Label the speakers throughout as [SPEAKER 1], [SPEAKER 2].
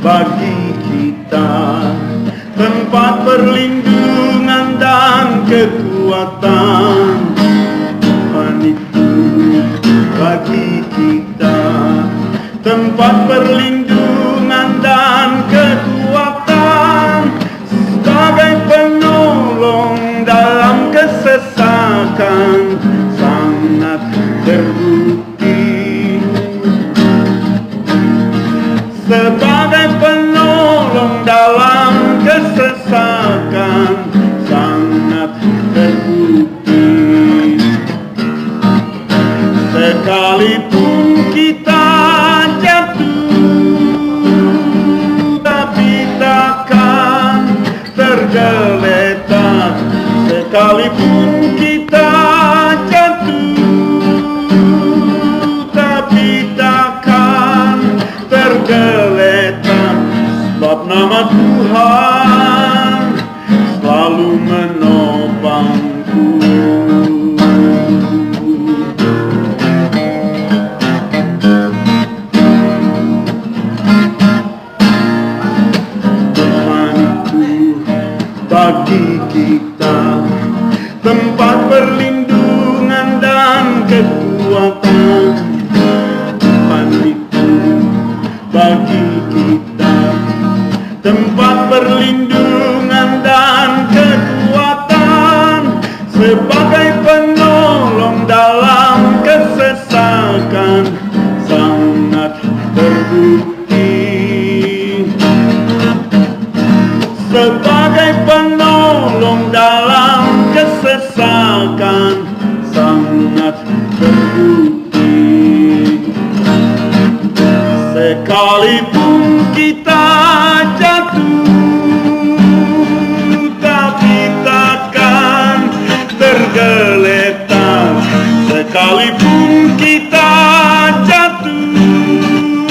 [SPEAKER 1] bagi kita, tempat perlindungan dan kekuatan. Tuhan itu bagi kita, tempat perlindungan dan kekuatan, sebagai penolong dalam kesesakan, sangat terbukti. Sebagai penolong dalam kesesakan, sangat terbukti. Sekalipun kita jatuh, tapi takkan tergeletak. Sekalipun kita jatuh, tapi takkan tergeletak, sebab nama Tuhan selalu menopangku. Bagi kita, tempat perlindungan dan kekuatan. Tuhan itu bagi kita, tempat perlindungan dan kekuatan, sebagai penolong dalam kesesakan, sangat terbukti. Sebagai penolong dalam kesesakan, sangat terbukti. Sekalipun kita jatuh, tapi takkan tergeletak. Sekalipun kita jatuh,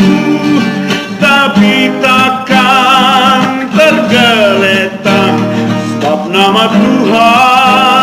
[SPEAKER 1] tapi takkan tergeletak, sebab nama Tuhan